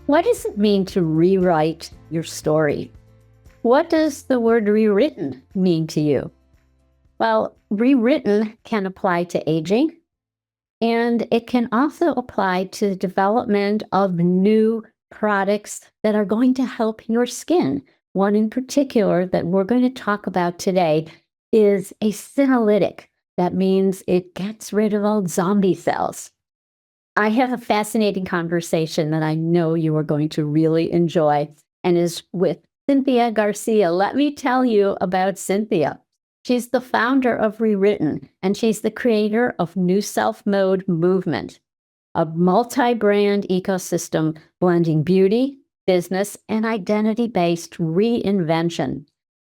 What does it mean to rewrite your story? What does the word rewritten mean to you? Well, rewritten can apply to aging, and it can also apply to the development of new products that are going to help your skin. One in particular that we're going to talk about today is a senolytic. That means it gets rid of old zombie cells. I have a fascinating conversation that I know you are going to really enjoy, and is with Cynthia Garcia. Let me tell you about Cynthia. She's the founder of Rewritten, and she's the creator of New Self Mode Movement, a multi-brand ecosystem blending beauty, business, and identity-based reinvention.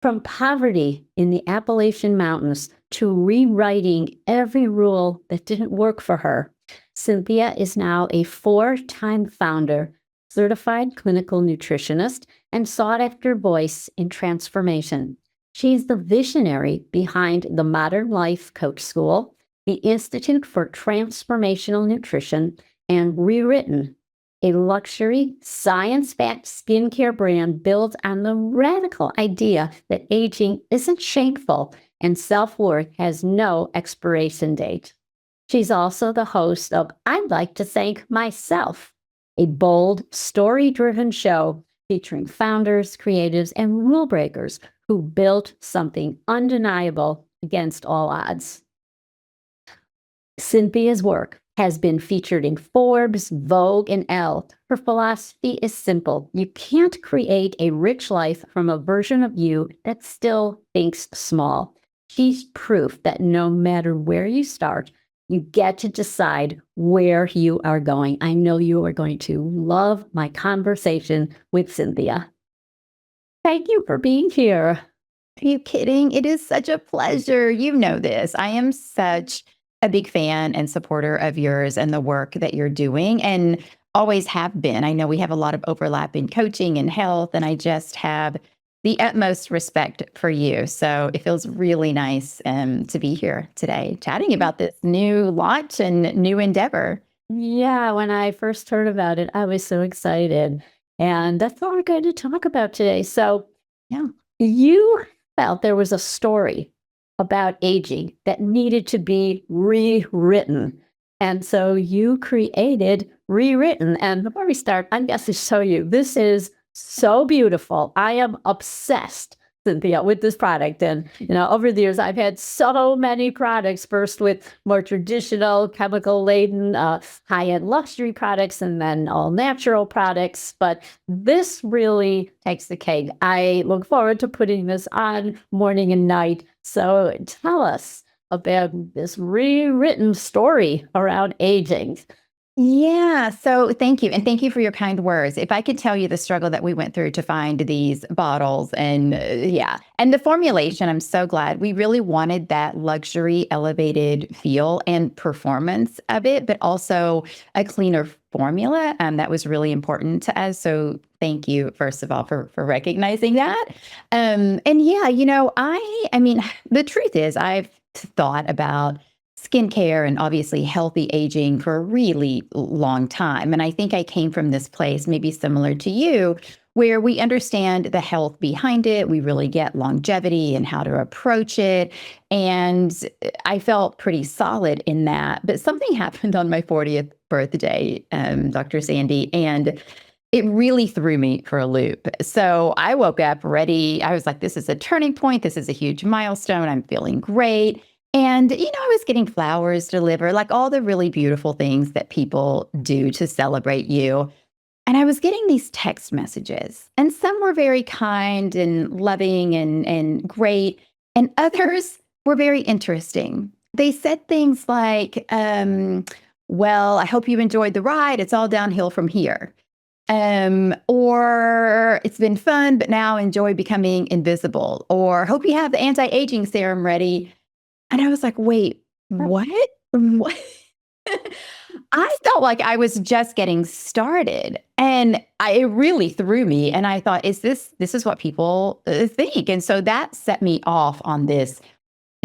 From poverty in the Appalachian Mountains to rewriting every rule that didn't work for her, Cynthia is now a 4-time founder, certified clinical nutritionist, and sought-after voice in transformation. She's the visionary behind the Modern Life Coach School, the Institute for Transformational Nutrition, and Rewritten, a luxury, science-backed skincare brand built on the radical idea that aging isn't shameful and self-worth has no expiration date. She's also the host of I'd Like to Thank Myself, a bold, story-driven show featuring founders, creatives, and rule breakers who built something undeniable against all odds. Cynthia's work has been featured in Forbes, Vogue, and Elle. Her philosophy is simple. You can't create a rich life from a version of you that still thinks small. She's proof that no matter where you start, you get to decide where you are going. I know you are going to love my conversation with Cynthia. Thank you for being here. Are you kidding? It is such a pleasure. You know this. I am such a big fan and supporter of yours and the work that you're doing, and always have been. I know we have a lot of overlap in coaching and health, and I just have the utmost respect for you. So it feels really nice to be here today chatting about this new launch and new endeavor. Yeah, when I first heard about it, I was so excited. And that's what we're going to talk about today. So, Yeah. you felt there was a story about aging that needed to be rewritten. And so you created Rewritten. And before we start, I'm going to show you. This is so beautiful. I am obsessed, Cynthia, with this product. And, over the years, I've had so many products, first with more traditional, chemical-laden, high-end luxury products, and then all natural products. But this really takes the cake. I look forward to putting this on morning and night. So tell us about this rewritten story around aging. Yeah. So thank you. And thank you for your kind words. If I could tell you the struggle that we went through to find these bottles and and the formulation, I'm so glad. We really wanted that luxury, elevated feel and performance of it, but also a cleaner formula. That was really important to us. So thank you, first of all, for recognizing that. I mean, the truth is I've thought about skincare and obviously healthy aging for a really long time. And I think I came from this place, maybe similar to you, where we understand the health behind it. We really get longevity and how to approach it. And I felt pretty solid in that. But something happened on my 40th birthday, Dr. Sandi, and it really threw me for a loop. So I woke up ready. I was like, this is a turning point. This is a huge milestone. I'm feeling great. And, I was getting flowers delivered, like all the really beautiful things that people do to celebrate you. And I was getting these text messages, and some were very kind and loving and great, and others were very interesting. They said things like, well, I hope you enjoyed the ride. It's all downhill from here. Or it's been fun, but now enjoy becoming invisible. Or hope you have the anti-aging serum ready. And I was like, wait, what? What? I felt like I was just getting started, and it really threw me. And I thought, this is what people think? And so that set me off on this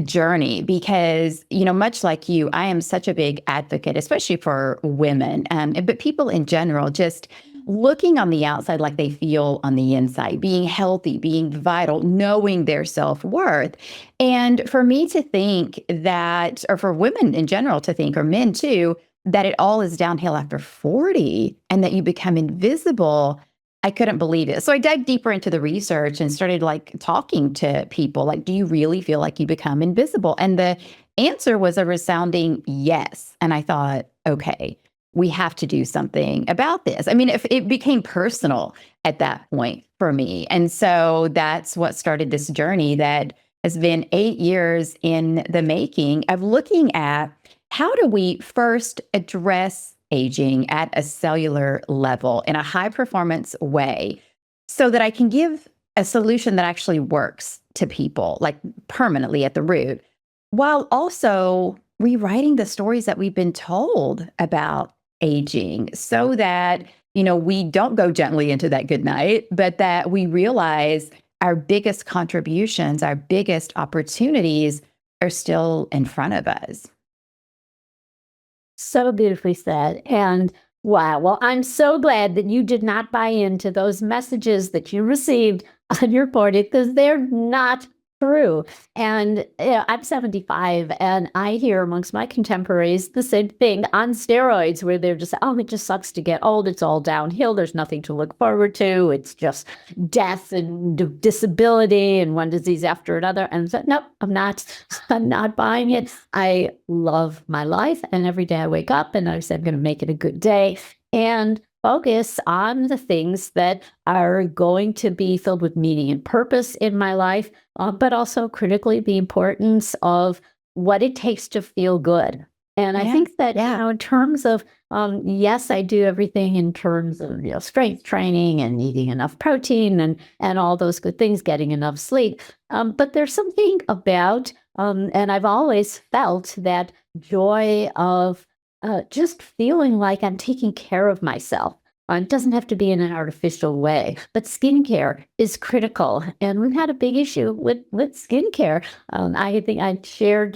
journey because, much like you, I am such a big advocate, especially for women, but people in general, just looking on the outside like they feel on the inside, being healthy, being vital, knowing their self-worth. And for me to think that, or for women in general to think, or men too, that it all is downhill after 40 and that you become invisible, I couldn't believe it. So I dug deeper into the research and started like talking to people like, do you really feel like you become invisible? And the answer was a resounding yes. And I thought, okay, we have to do something about this. I mean, if it became personal at that point for me. And so that's what started this journey that has been 8 years in the making of looking at how do we first address aging at a cellular level in a high performance way so that I can give a solution that actually works to people, like permanently at the root, while also rewriting the stories that we've been told about aging so that, we don't go gently into that good night, but that we realize our biggest contributions, our biggest opportunities are still in front of us. So beautifully said. And wow. Well, I'm so glad that you did not buy into those messages that you received on your board because they're not true. And I'm 75, and I hear amongst my contemporaries the same thing on steroids, where they're just, oh, it just sucks to get old. It's all downhill. There's nothing to look forward to. It's just death and disability and one disease after another. And so, nope, I'm not buying it. I love my life, and every day I wake up and I say I'm going to make it a good day and focus on the things that are going to be filled with meaning and purpose in my life, but also critically the importance of what it takes to feel good. And I Yeah. think that, Yeah. in terms of, yes, I do everything in terms of, strength training and eating enough protein and all those good things, getting enough sleep. But there's something about, and I've always felt that joy of just feeling like I'm taking care of myself. It doesn't have to be in an artificial way, but skincare is critical. And we've had a big issue with skincare. I think I shared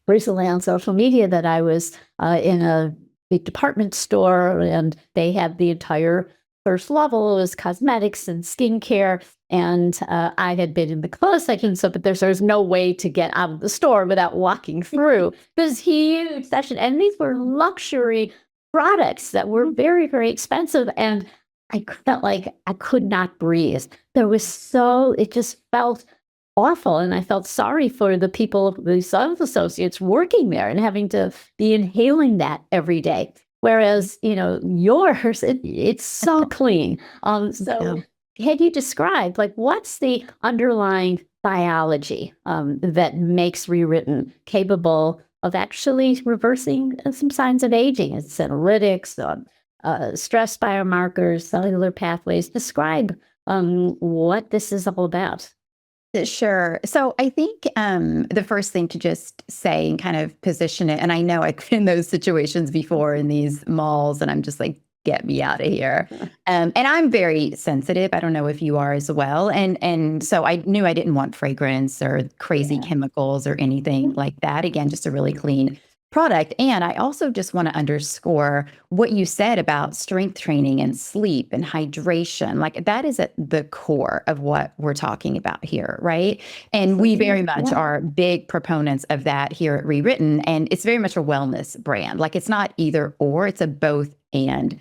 recently on social media that I was in a big department store, and they had the entire first level was cosmetics and skincare. And I had been in the clothes section, so but there's no way to get out of the store without walking through this huge section. And these were luxury products that were very, very expensive. And I felt like I could not breathe. It just felt awful. And I felt sorry for the people, the sales associates working there and having to be inhaling that every day. Whereas, yours, it's so clean. So had you described, like, what's the underlying biology that makes Rewritten capable of actually reversing some signs of aging? It's senolytics, stress biomarkers, cellular pathways. Describe what this is all about. Sure. So I think the first thing to just say and kind of position it, and I know I've been in those situations before in these malls, and I'm just like, get me out of here. And I'm very sensitive. I don't know if you are as well. And so I knew I didn't want fragrance or crazy chemicals or anything like that. Again, just a really clean product. And I also just want to underscore what you said about strength training and sleep and hydration. Like that is at the core of what we're talking about here, right? And we very much are big proponents of that here at Rewritten. And it's very much a wellness brand. Like it's not either or, it's a both and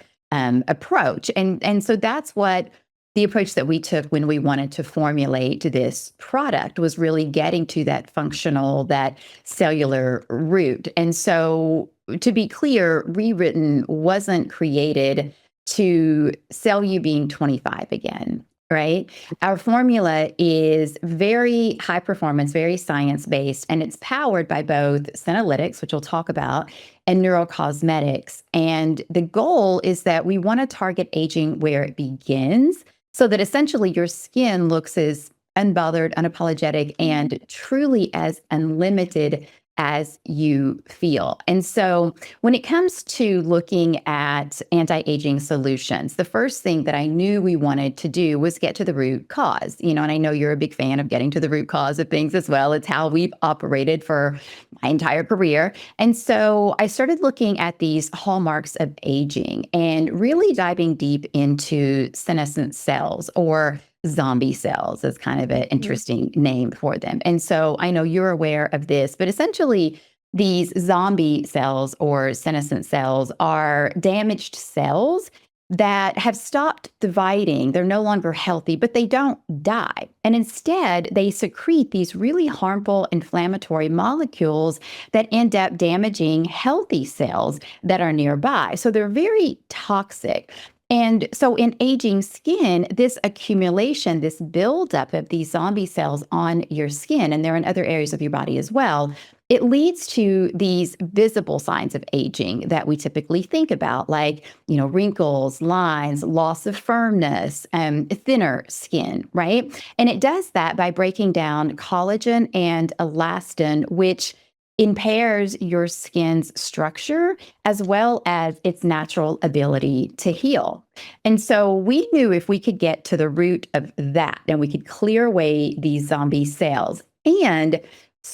approach. And so that's what the approach that we took when we wanted to formulate this product was really getting to that functional, that cellular root. And so to be clear, Rewritten wasn't created to sell you being 25 again, right? Our formula is very high performance, very science-based, and it's powered by both Senolytics, which we'll talk about, and neurocosmetics. And the goal is that we want to target aging where it begins, so that essentially your skin looks as unbothered, unapologetic, and truly as unlimited as you feel. And so when it comes to looking at anti-aging solutions, the first thing that I knew we wanted to do was get to the root cause. And I know you're a big fan of getting to the root cause of things as well. It's how we've operated for my entire career. And so I started looking at these hallmarks of aging and really diving deep into senescent cells, or zombie cells is kind of an interesting name for them. And so I know you're aware of this, but essentially these zombie cells or senescent cells are damaged cells that have stopped dividing. They're no longer healthy, but they don't die. And instead, they secrete these really harmful inflammatory molecules that end up damaging healthy cells that are nearby. So they're very toxic. And so in aging skin, this accumulation, this buildup of these zombie cells on your skin, and they're in other areas of your body as well, it leads to these visible signs of aging that we typically think about, like, wrinkles, lines, loss of firmness, thinner skin, right? And it does that by breaking down collagen and elastin, which impairs your skin's structure as well as its natural ability to heal. And so we knew if we could get to the root of that and we could clear away these zombie cells and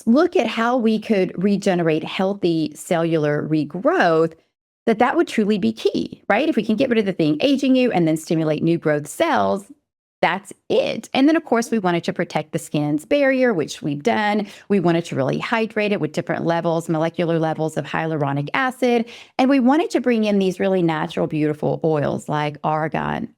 look at how we could regenerate healthy cellular regrowth, that would truly be key, right? If we can get rid of the thing aging you and then stimulate new growth cells, that's it. And then, of course, we wanted to protect the skin's barrier, which we've done. We wanted to really hydrate it with different levels, molecular levels of hyaluronic acid. And we wanted to bring in these really natural, beautiful oils like argan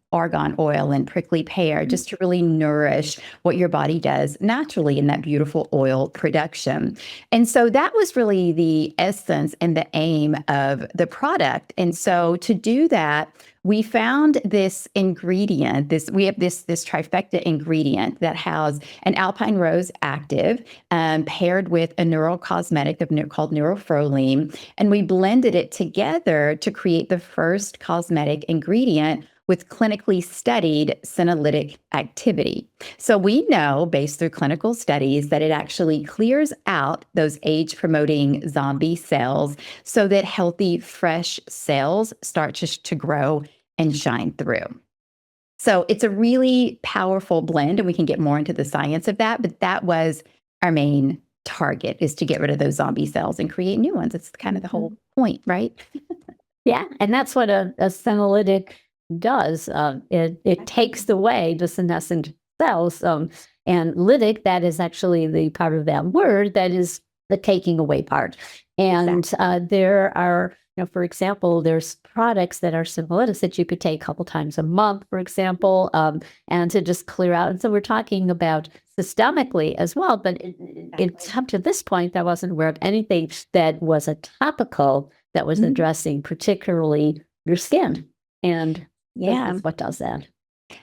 oil and prickly pear, just to really nourish what your body does naturally in that beautiful oil production. And so that was really the essence and the aim of the product. And so to do that, we found this ingredient, we have this trifecta ingredient that has an alpine rose active paired with a neural cosmetic called neuroproline. And we blended it together to create the first cosmetic ingredient with clinically studied senolytic activity. So we know, based through clinical studies, that it actually clears out those age-promoting zombie cells so that healthy, fresh cells start to grow and shine through. So it's a really powerful blend, and we can get more into the science of that, but that was our main target, is to get rid of those zombie cells and create new ones. It's kind of the whole point, right? Yeah, and that's what a senolytic does. It takes away the senescent cells, and lytic, that is actually the part of that word that is the taking away part. And there are, for example, there's products that are senolytics that you could take a couple times a month, for example, and to just clear out. And so we're talking about systemically as well, but it's up to this point, I wasn't aware of anything that was a topical that was addressing particularly your skin. And what does that?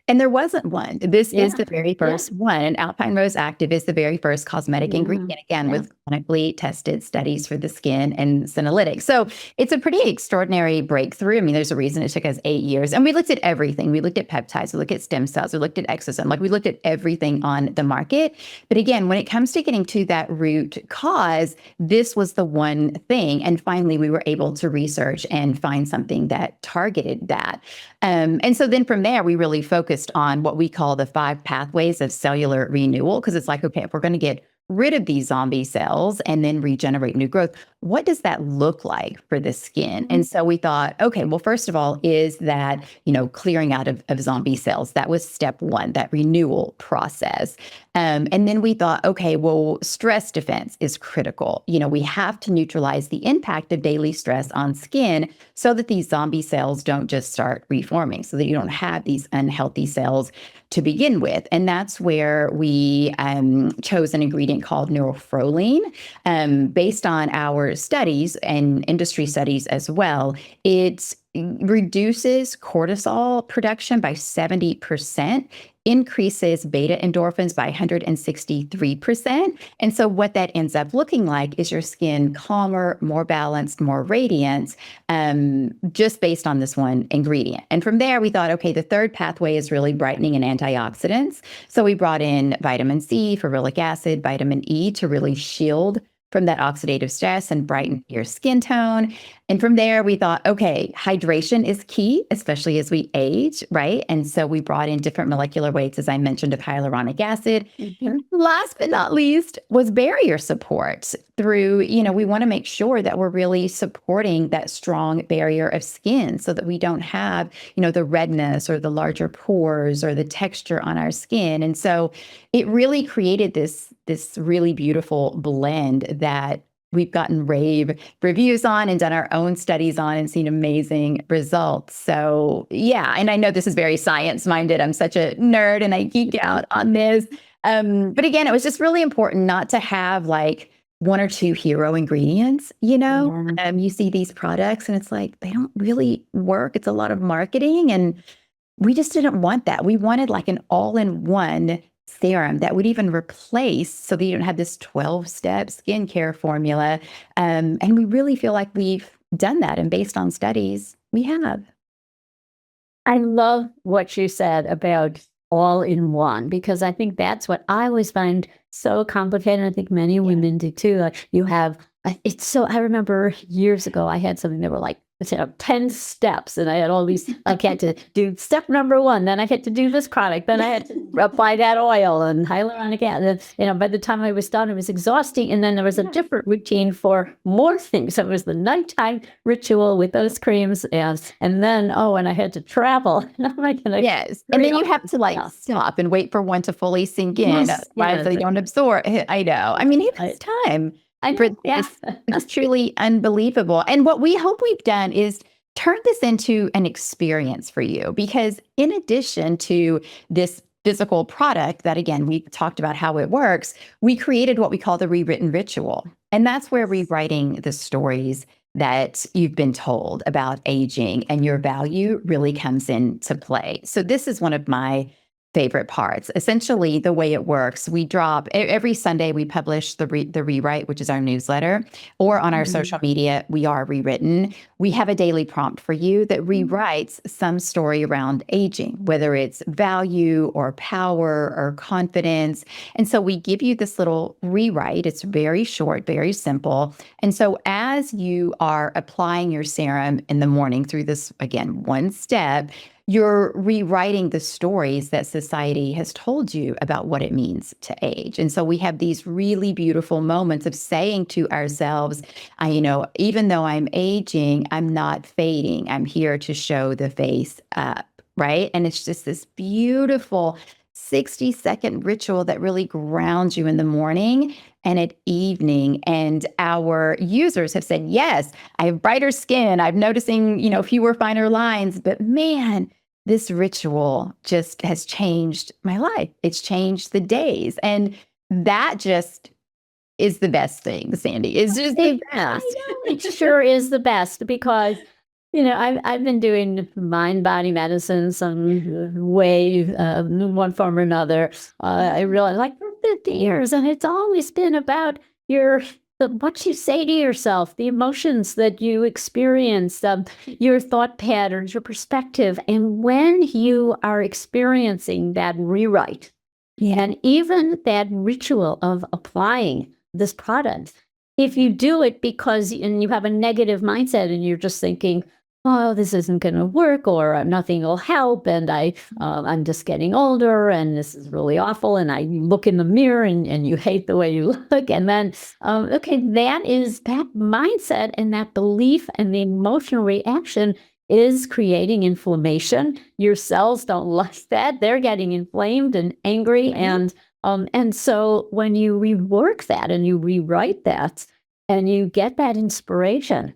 And there wasn't one. This is the very first one. And Alpine Rose Active is the very first cosmetic ingredient, again, with clinically tested studies for the skin and senolytics. So it's a pretty extraordinary breakthrough. I mean, there's a reason it took us 8 years. And we looked at everything. We looked at peptides, we looked at stem cells, we looked at exosomes, we looked at everything on the market. But again, when it comes to getting to that root cause, this was the one thing. And finally, we were able to research and find something that targeted that. And so then from there, we really focused on what we call the 5 pathways of cellular renewal, because it's like, okay, if we're going to get rid of these zombie cells and then regenerate new growth, what does that look like for the skin? And so we thought, okay, well, first of all, is that, clearing out of zombie cells. That was step one, that renewal process. And then we thought, okay, well, stress defense is critical. We have to neutralize the impact of daily stress on skin so that these zombie cells don't just start reforming, so that you don't have these unhealthy cells to begin with. And that's where we chose an ingredient called neuroproline. Based on our studies and industry studies as well, it reduces cortisol production by 70%, increases beta endorphins by 163%. And so what that ends up looking like is your skin calmer, more balanced, more radiant, just based on this one ingredient. And from there, we thought, okay, the third pathway is really brightening and antioxidants. So we brought in vitamin C, ferulic acid, vitamin E to really shield from that oxidative stress and brighten your skin tone. And from there, we thought, okay, hydration is key, especially as we age, right? And so we brought in different molecular weights, as I mentioned, of hyaluronic acid. Last but not least was barrier support through, we want to make sure that we're really supporting that strong barrier of skin so that we don't have, the redness or the larger pores or the texture on our skin. And so it really created this really beautiful blend that we've gotten rave reviews on and done our own studies on and seen amazing results. So yeah, and I know this is very science minded. I'm such a nerd and I geek out on this. But again, it was just really important not to have like one or two hero ingredients, you see these products and it's like, they don't really work. It's a lot of marketing and we just didn't want that. We wanted like an all-in-one serum that would even replace so that you don't have this 12-step skincare formula. And we really feel like we've done that. And based on studies, we have. I love what you said about all in one, because I think that's what I always find so complicated. I think many women do too. Like you have, I remember years ago, I had something that were like, 10 steps, and I had all these, I had to do step number 1, then I had to do this product, then I had to apply that oil and hyaluronic acid. And, by the time I was done, it was exhausting. And then there was a different routine for more things. So it was the nighttime ritual with those creams. And then, and I had to travel. Yes. And then you have to stop and wait for one to fully sink in, so they don't absorb. I know. I mean, it takes time. It's truly unbelievable. And what we hope we've done is turn this into an experience for you, because in addition to this physical product that, again, we talked about how it works, we created what we call the rewritten ritual. And that's where rewriting the stories that you've been told about aging and your value really comes into play. So this is one of my favorite parts. Essentially, the way it works, we drop every Sunday, we publish the Rewrite, which is our newsletter, or on our social media, we are Rewritten. We have a daily prompt for you that rewrites some story around aging, whether it's value or power or confidence. And so we give you this little rewrite. It's very short, very simple. And so as you are applying your serum in the morning through this, again, one step, you're rewriting the stories that society has told you about what it means to age. And so we have these really beautiful moments of saying to ourselves, even though I'm aging, I'm not fading. I'm here to show the face up, right? And it's just this beautiful 60-second ritual that really grounds you in the morning and at evening. And our users have said, yes, I have brighter skin. I'm noticing, fewer finer lines, but man, this ritual just has changed my life. It's changed the days. And that just is the best thing, Sandi. It's just the best. It sure is the best, because I've been doing mind-body medicine some way, one form or another. I realized, like, for 50 years, and it's always been about what you say to yourself, the emotions that you experience, your thought patterns, your perspective. And when you are experiencing that rewrite, and even that ritual of applying this product, if you do it because you have a negative mindset and you're just thinking, oh, this isn't going to work, or nothing will help, and I'm just getting older, and this is really awful, and I look in the mirror and you hate the way you look, and then, that mindset and that belief and the emotional reaction is creating inflammation. Your cells don't like that. They're getting inflamed and angry, and so when you rework that and you rewrite that and you get that inspiration,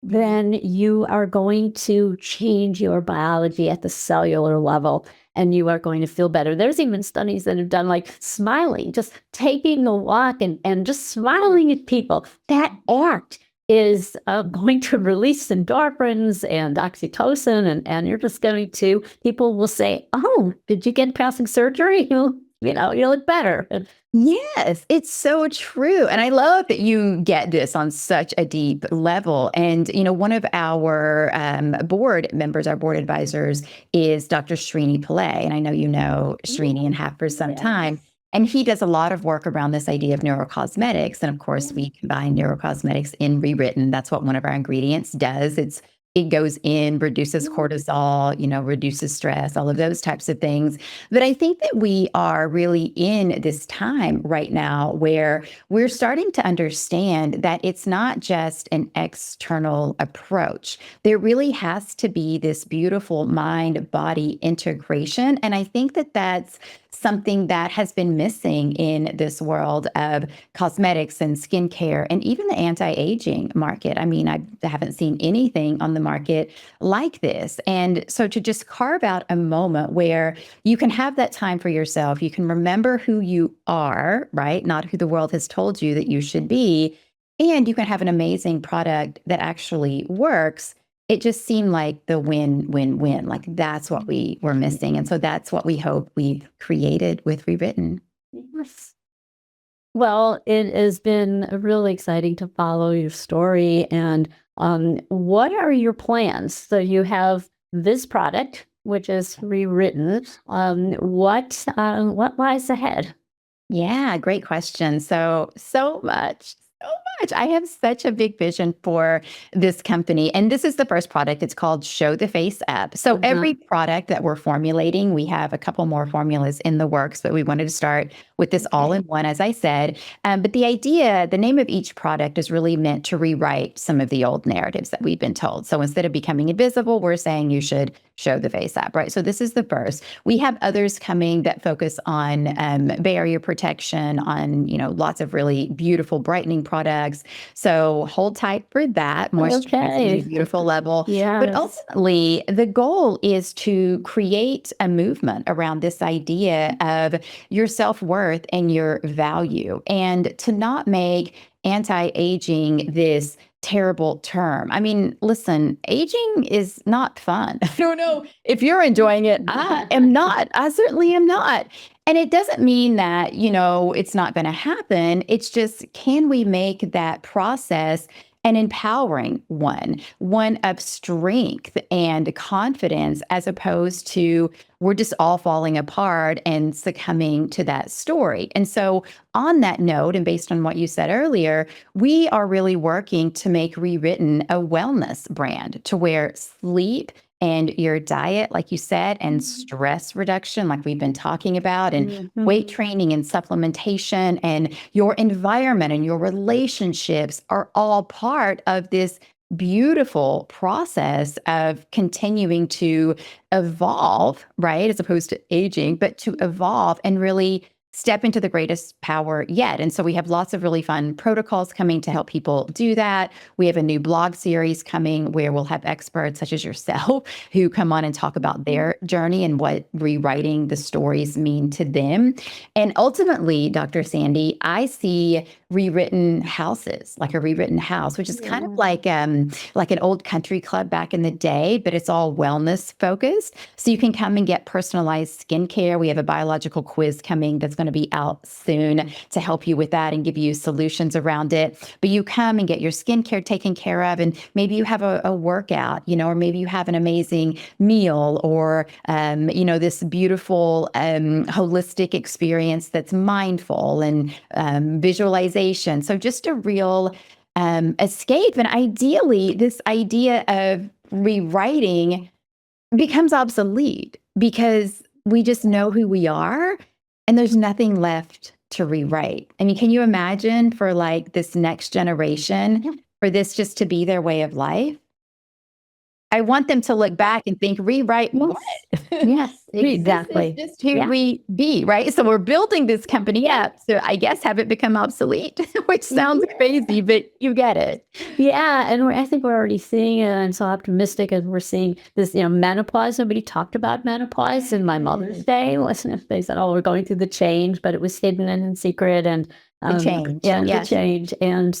then you are going to change your biology at the cellular level, and you are going to feel better. There's even studies that have done, like, smiling, just taking a walk and just smiling at people. That act is going to release endorphins and oxytocin, and you're just going to, people will say, oh, did you get plastic surgery? You look better. Yes, it's so true. And I love that you get this on such a deep level. And, one of our board members, our board advisors, is Dr. Srini Pillay. And I know you know Srini and have for some time. And he does a lot of work around this idea of neurocosmetics. And of course, we combine neurocosmetics in Rewritten. That's what one of our ingredients does. It goes in, reduces cortisol, reduces stress, all of those types of things. But I think that we are really in this time right now where we're starting to understand that it's not just an external approach. There really has to be this beautiful mind-body integration. And I think that that's something that has been missing in this world of cosmetics and skincare and even the anti-aging market. I mean, I haven't seen anything on the market like this. And so to just carve out a moment where you can have that time for yourself, you can remember who you are, right? Not who the world has told you that you should be. And you can have an amazing product that actually works. It just seemed like the win-win-win. Like that's what we were missing. And so that's what we hope we've created with Rewritten. Yes. Well, it has been really exciting to follow your story. And what are your plans? So you have this product, which is Rewritten. What lies ahead? Yeah, great question. So much. So much. I have such a big vision for this company. And this is the first product. It's called Show the Face Up. So every product that we're formulating, we have a couple more formulas in the works, but we wanted to start with this all in one, as I said. But the name of each product is really meant to rewrite some of the old narratives that we've been told. So instead of becoming invisible, we're saying you should show the face up, right? So this is the first. We have others coming that focus on barrier protection, on lots of really beautiful brightening products. So hold tight for that. Moisturizing at a beautiful level. Yeah. But ultimately, the goal is to create a movement around this idea of your self-worth and your value, and to not make anti-aging this terrible term. I mean, listen, aging is not fun. I don't know if you're enjoying it. I am not. I certainly am not. And it doesn't mean that, it's not going to happen. It's just, can we make that process an empowering one of strength and confidence, as opposed to we're just all falling apart and succumbing to that story. And so on that note, and based on what you said earlier, we are really working to make Rewritten a wellness brand, to where sleep and your diet, like you said, and stress reduction, like we've been talking about, and weight training and supplementation and your environment and your relationships are all part of this beautiful process of continuing to evolve, right? As opposed to aging, but to evolve and really step into the greatest power yet. And so we have lots of really fun protocols coming to help people do that. We have a new blog series coming where we'll have experts such as yourself who come on and talk about their journey and what rewriting the stories mean to them. And ultimately, Dr. Sandi, I see rewritten houses, like a rewritten house, which is kind of like an old country club back in the day, but it's all wellness focused. So you can come and get personalized skincare. We have a biological quiz coming that's going to be out soon to help you with that and give you solutions around it. But you come and get your skincare taken care of, and maybe you have a workout, or maybe you have an amazing meal, or this beautiful holistic experience that's mindful and visualization. So just a real escape. And ideally, this idea of rewriting becomes obsolete because we just know who we are and there's nothing left to rewrite. I mean, can you imagine for like this next generation, for this just to be their way of life? I want them to look back and think, rewrite what? Yes, exactly. This is just who we be, right? So we're building this company up. So I guess have it become obsolete, which sounds crazy, but you get it. Yeah, and I think we're already seeing it. I'm so optimistic as we're seeing this, menopause. Nobody talked about menopause in my Mother's Day. They said, "Oh, we're going through the change," but it was hidden and in secret. And The change. the change, and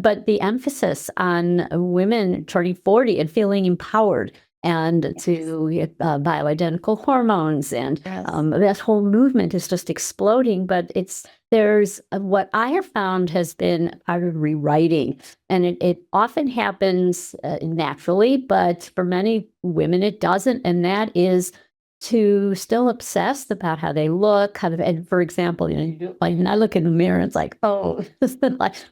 but the emphasis on women turning 40 and feeling empowered, and to bioidentical hormones, and that whole movement is just exploding. But there's what I have found has been part of rewriting, and it often happens naturally, but for many women it doesn't, and that is to still obsessed about how they look, kind of, and for example, like when I look in the mirror, it's like, oh,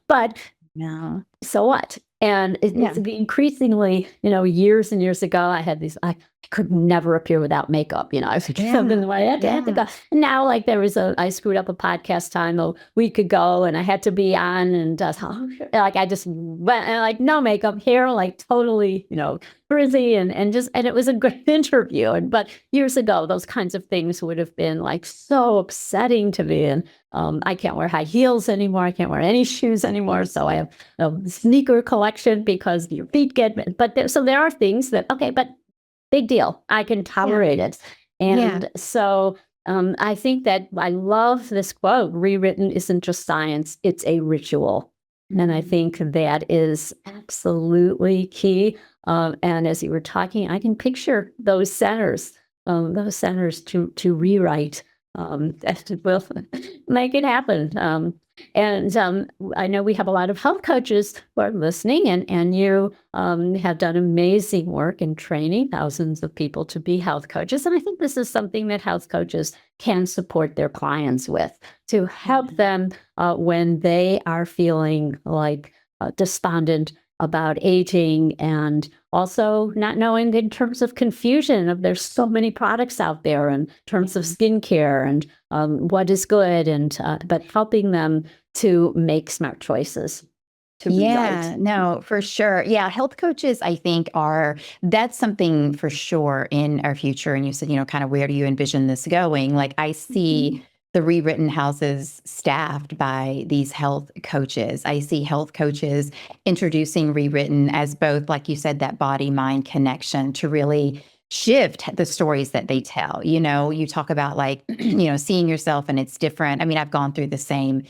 but No. so what? And it's increasingly, years and years ago, I had these, I could never appear without makeup, I was like, something the way I had to go. And now, like, I screwed up a podcast time a week ago and I had to be on and like, I just went and like, no makeup, hair, like totally, frizzy and it was a good interview. But years ago, those kinds of things would have been like so upsetting to me. And I can't wear high heels anymore. I can't wear any shoes anymore. So I have a sneaker collection because your feet get, so there are things that, okay, but big deal. I can tolerate it. And so I think that I love this quote, rewritten isn't just science, it's a ritual. And I think that is absolutely key. And as you were talking, I can picture those centers to rewrite that will make it happen. And I know we have a lot of health coaches who are listening, and you have done amazing work in training thousands of people to be health coaches. And I think this is something that health coaches can support their clients with to help them when they are feeling like despondent about aging, and also not knowing in terms of confusion of there's so many products out there in terms of skincare and what is good, and but helping them to make smart choices. No, for sure. Yeah, health coaches, I think, that's something for sure in our future. And you said, kind of where do you envision this going? Like, I see the Rewritten houses staffed by these health coaches. I see health coaches introducing Rewritten as both, like you said, that body-mind connection to really shift the stories that they tell. You talk about like, seeing yourself and it's different. I mean, I've gone through the same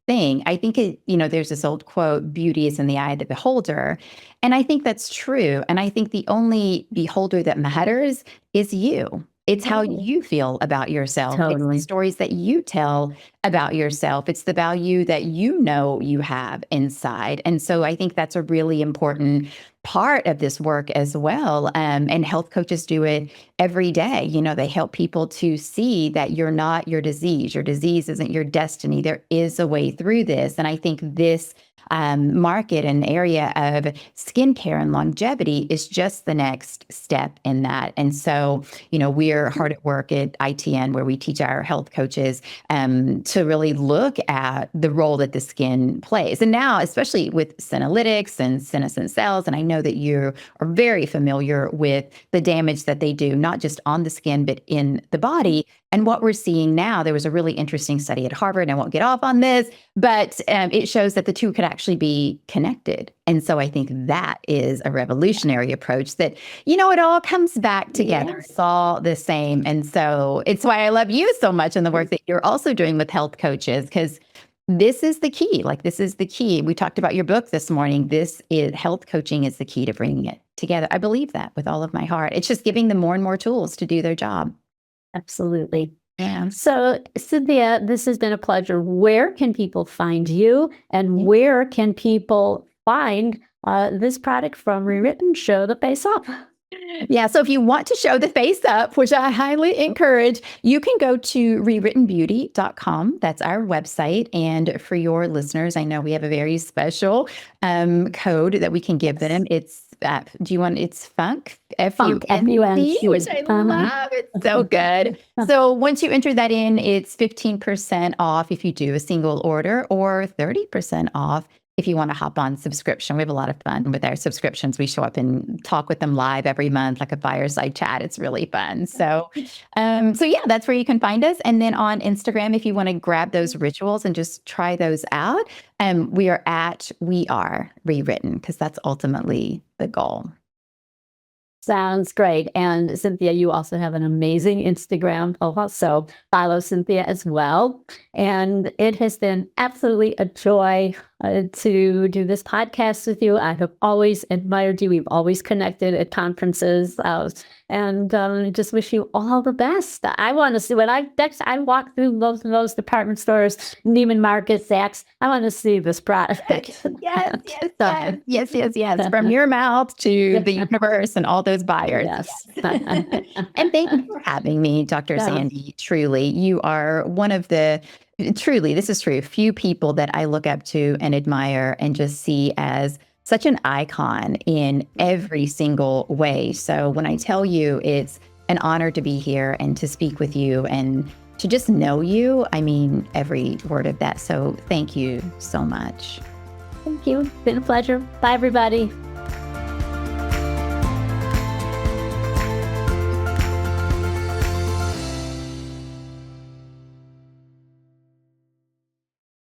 thing. I think there's this old quote, beauty is in the eye of the beholder. And I think that's true. And I think the only beholder that matters is you. It's how you feel about yourself. Totally. It's the stories that you tell about yourself. It's the value that you have inside. And so I think that's a really important part of this work as well. And health coaches do it every day. They help people to see that you're not your disease. Your disease isn't your destiny. There is a way through this. And I think this market and area of skincare and longevity is just the next step in that. And so, we're hard at work at ITN where we teach our health coaches to really look at the role that the skin plays. And now, especially with Senolytics and senescent cells, and I know that you are very familiar with the damage that they do, not just on the skin, but in the body. And what we're seeing now, there was a really interesting study at Harvard, and I won't get off on this, but it shows that the two could actually be connected. And so I think that is a revolutionary approach that, it all comes back together. It's all the same. And so it's why I love you so much and the work that you're also doing with health coaches, because this is the key. Like, this is the key. We talked about your book this morning. Health coaching is the key to bringing it together. I believe that with all of my heart. It's just giving them more and more tools to do their job. Absolutely. Yeah. So, Cynthia, this has been a pleasure. Where can people find you, and where can people find this product from Rewritten? Show the face up. Yeah. So if you want to show the face up, which I highly encourage, you can go to rewrittenbeauty.com. That's our website. And for your listeners, I know we have a very special code that we can give them. It's it's FUNK, F-U-N-C, which I love. It's so good. So once you enter that in, it's 15% off if you do a single order, or 30% off if you want to hop on subscription. We have a lot of fun with our subscriptions. We show up and talk with them live every month, like a fireside chat. It's really fun. So yeah, that's where you can find us. And then on Instagram, if you want to grab those rituals and just try those out, we are Rewritten, because that's ultimately the goal. Sounds great. And Cynthia, you also have an amazing Instagram profile, so follow Cynthia as well. And it has been absolutely a joy to do this podcast with you. I have always admired you. We've always connected at conferences, and just wish you all the best. I want to see when I walk through those department stores, Neiman Marcus, Saks. I want to see this product. Yes. From your mouth to the universe and all those buyers. Yes. And thank you for having me, Dr. Sandi. Truly, you are one of the, truly, this is true, few people that I look up to and admire and just see as such an icon in every single way. So when I tell you it's an honor to be here and to speak with you and to just know you, I mean every word of that. So thank you so much. Thank you. It's been a pleasure. Bye, everybody.